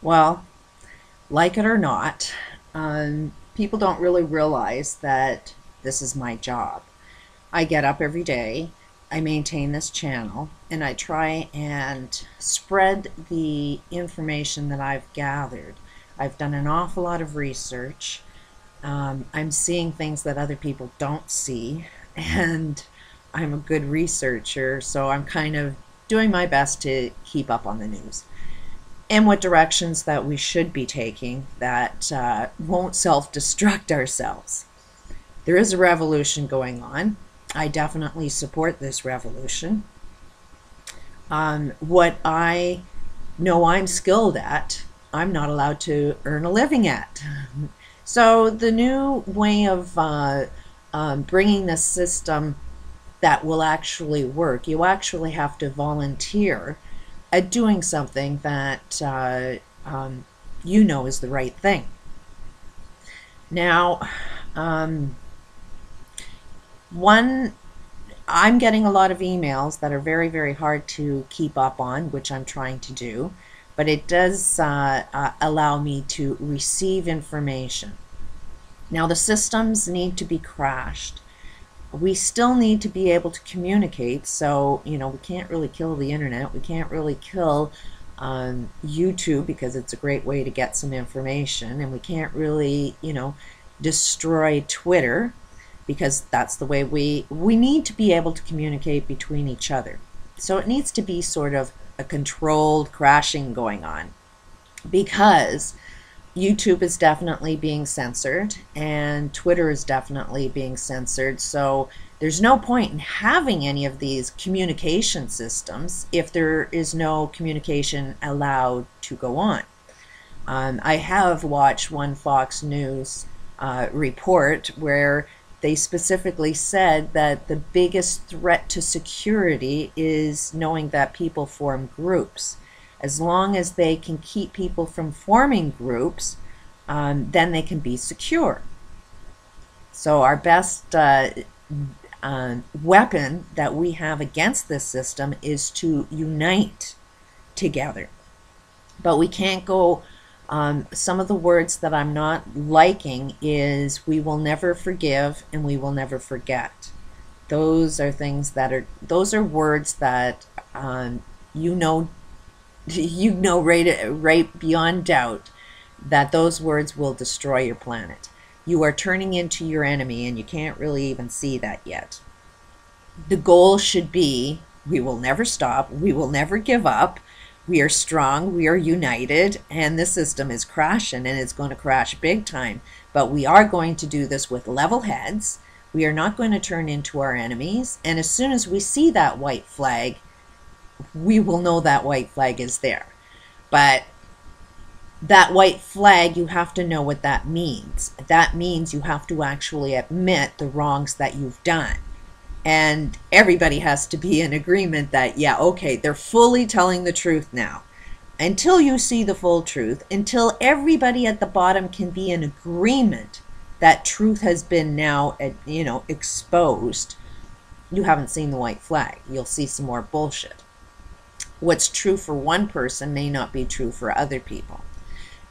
Well, like it or not, people don't really realize that this is my job. I get up every day, I maintain this channel, and I try and spread the information that I've gathered. I've done an awful lot of research. I'm seeing things that other people don't see, and I'm a good researcher, so I'm kind of doing my best to keep up on the news and what directions that we should be taking that won't self-destruct ourselves. There is a revolution going on. I definitely support this revolution. What I know I'm skilled at, I'm not allowed to earn a living at. So the new way of bringing this system that will actually work, you actually have to volunteer at doing something that you know is the right thing. Now, I'm getting a lot of emails that are very, very hard to keep up on, which I'm trying to do, but it does allow me to receive information. Now, the systems need to be crashed. We still need to be able to communicate, so we can't really kill the internet. We can't really kill YouTube because it's a great way to get some information, and we can't really destroy Twitter because that's the way we need to be able to communicate between each other. So it needs to be sort of a controlled crashing going on, because YouTube is definitely being censored and Twitter is definitely being censored. So there's no point in having any of these communication systems if there is no communication allowed to go on. I have watched one Fox News report where they specifically said that the biggest threat to security is knowing that people form groups. As long as they can keep people from forming groups, then they can be secure. So our best weapon that we have against this system is to unite together. But we can't go, some of the words that I'm not liking is we will never forgive and we will never forget. Those are things that are, those are words that you know right beyond doubt that those words will destroy your planet. You are turning into your enemy, and you can't really even see that yet. The goal should be, we will never stop, we will never give up, we are strong, we are united, and this system is crashing, and it's going to crash big time. But we are going to do this with level heads. We are not going to turn into our enemies, and as soon as we see that white flag, we will know that white flag is there. But that white flag, you have to know what that means. That means you have to actually admit the wrongs that you've done. And everybody has to be in agreement that, yeah, okay, they're fully telling the truth now. Until you see the full truth, until everybody at the bottom can be in agreement that truth has been now, exposed, you haven't seen the white flag. You'll see some more bullshit. What's true for one person may not be true for other people.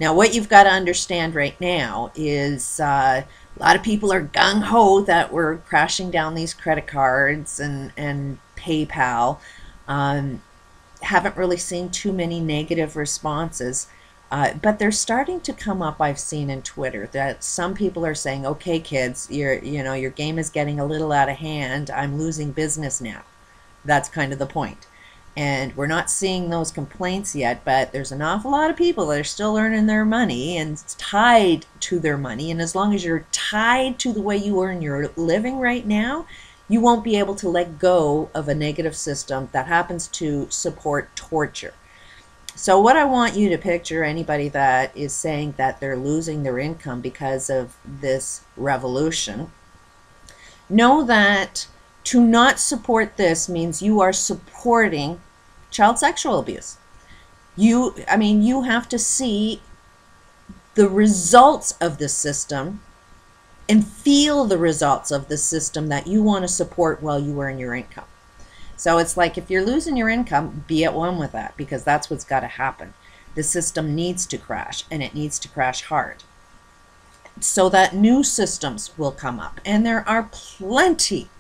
Now, what you've got to understand right now is a lot of people are gung-ho that we're crashing down these credit cards and PayPal. Haven't really seen too many negative responses, but they're starting to come up. I've seen in Twitter that some people are saying, okay, kids, your game is getting a little out of hand. I'm losing business now. That's kind of the point. And we're not seeing those complaints yet, but there's an awful lot of people that are still earning their money and tied to their money. And as long as you're tied to the way you earn your living right now, you won't be able to let go of a negative system that happens to support torture. So what I want you to picture, anybody that is saying that they're losing their income because of this revolution, know that to not support this means you are supporting child sexual abuse. You have to see the results of the system and feel the results of the system that you want to support while you earn your income. So it's like, if you're losing your income, be at one with that, because that's what's got to happen. The system needs to crash, and it needs to crash hard, so that new systems will come up. And there are plenty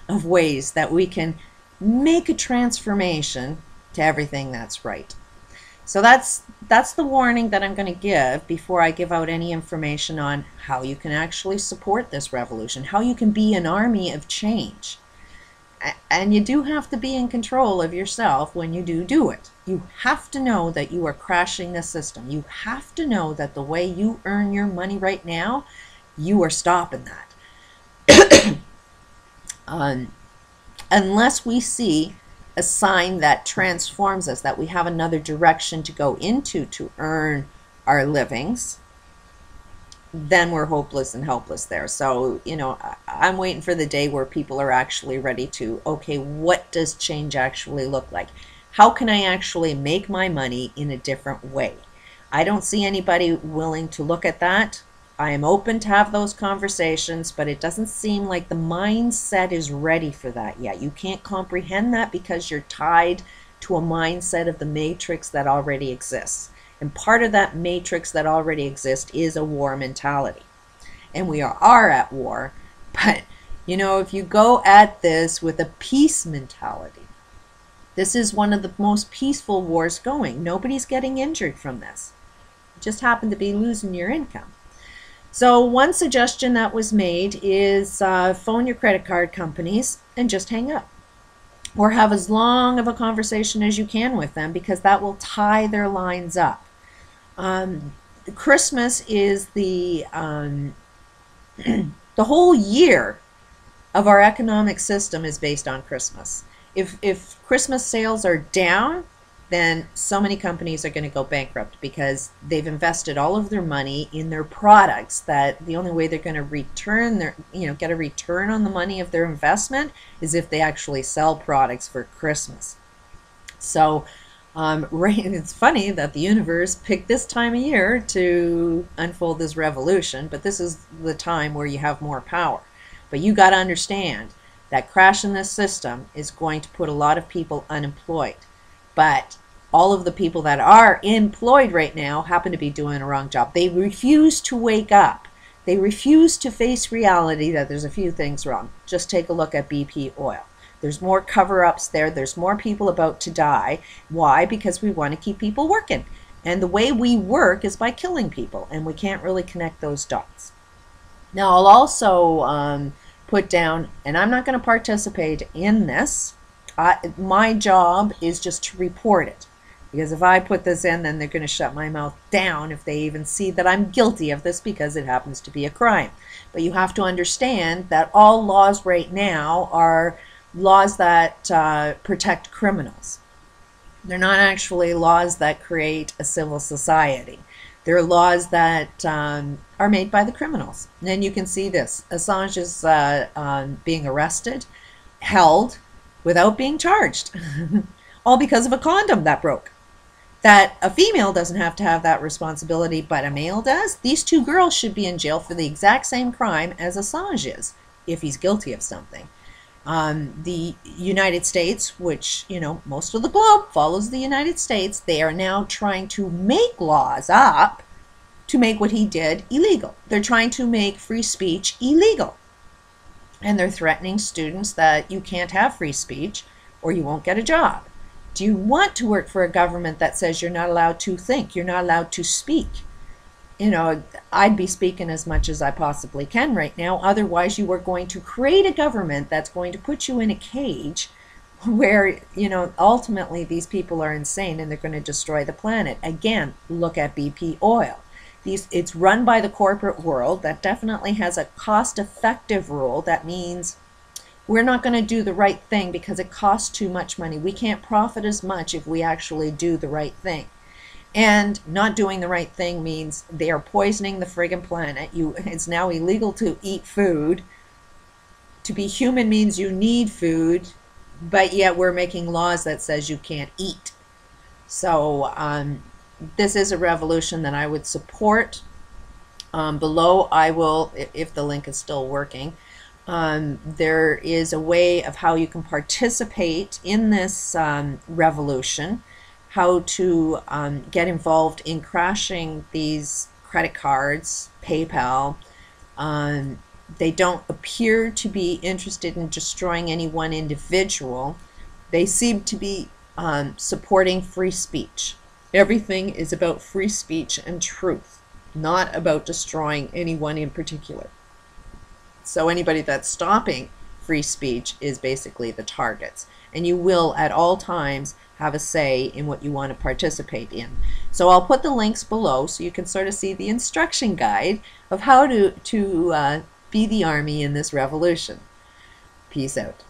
of ways that we can make a transformation to everything that's right. So that's the warning that I'm going to give before I give out any information on how you can actually support this revolution, how you can be an army of change. And you do have to be in control of yourself when you do it. You have to know that you are crashing the system. You have to know that the way you earn your money right now, you are stopping that. Unless we see a sign that transforms us, that we have another direction to go into to earn our livings, then we're hopeless and helpless there. So, you know, I'm waiting for the day where people are actually ready to, okay, what does change actually look like? How can I actually make my money in a different way? I don't see anybody willing to look at that. I am open to have those conversations, but it doesn't seem like the mindset is ready for that yet. You can't comprehend that because you're tied to a mindset of the matrix that already exists. And part of that matrix that already exists is a war mentality. And we are at war, but you know, if you go at this with a peace mentality, this is one of the most peaceful wars going. Nobody's getting injured from this. You just happen to be losing your income. So one suggestion that was made is phone your credit card companies and just hang up. Or have as long of a conversation as you can with them, because that will tie their lines up. Christmas is the the whole year of our economic system is based on Christmas. If Christmas sales are down, then so many companies are going to go bankrupt because they've invested all of their money in their products that the only way they're going to return their, get a return on the money of their investment is if they actually sell products for Christmas. So it's funny that the universe picked this time of year to unfold this revolution, but this is the time where you have more power. But you got to understand that crash in this system is going to put a lot of people unemployed. But all of the people that are employed right now happen to be doing a wrong job. They refuse to wake up. They refuse to face reality that there's a few things wrong. Just take a look at BP oil. There's more cover-ups there. There's more people about to die. Why? Because we want to keep people working. And the way we work is by killing people, and we can't really connect those dots. Now, I'll also put down, and I'm not going to participate in this. My job is just to report it. Because if I put this in, then they're going to shut my mouth down if they even see that I'm guilty of this because it happens to be a crime. But you have to understand that all laws right now are laws that protect criminals. They're not actually laws that create a civil society. They're laws that are made by the criminals. And you can see this. Assange is being arrested, held, without being charged. All because of a condom that broke. That a female doesn't have to have that responsibility, but a male does. These two girls should be in jail for the exact same crime as Assange is, if he's guilty of something. The United States, which, most of the globe follows the United States, they are now trying to make laws up to make what he did illegal. They're trying to make free speech illegal. And they're threatening students that you can't have free speech or you won't get a job. Do you want to work for a government that says you're not allowed to think, you're not allowed to speak? I'd be speaking as much as I possibly can right now. Otherwise, you are going to create a government that's going to put you in a cage where, ultimately these people are insane and they're going to destroy the planet. Again, look at BP oil. It's run by the corporate world. That definitely has a cost-effective rule. That means we're not going to do the right thing because it costs too much money. We can't profit as much if we actually do the right thing. And not doing the right thing means they are poisoning the friggin' planet. It's now illegal to eat food. To be human means you need food, but yet we're making laws that says you can't eat. So this is a revolution that I would support. Below I will, if the link is still working, there is a way of how you can participate in this revolution, how to get involved in crashing these credit cards, PayPal. They don't appear to be interested in destroying any one individual. They seem to be supporting free speech. Everything is about free speech and truth, not about destroying anyone in particular. So anybody that's stopping free speech is basically the targets. And you will at all times have a say in what you want to participate in. So I'll put the links below so you can sort of see the instruction guide of how to be the army in this revolution. Peace out.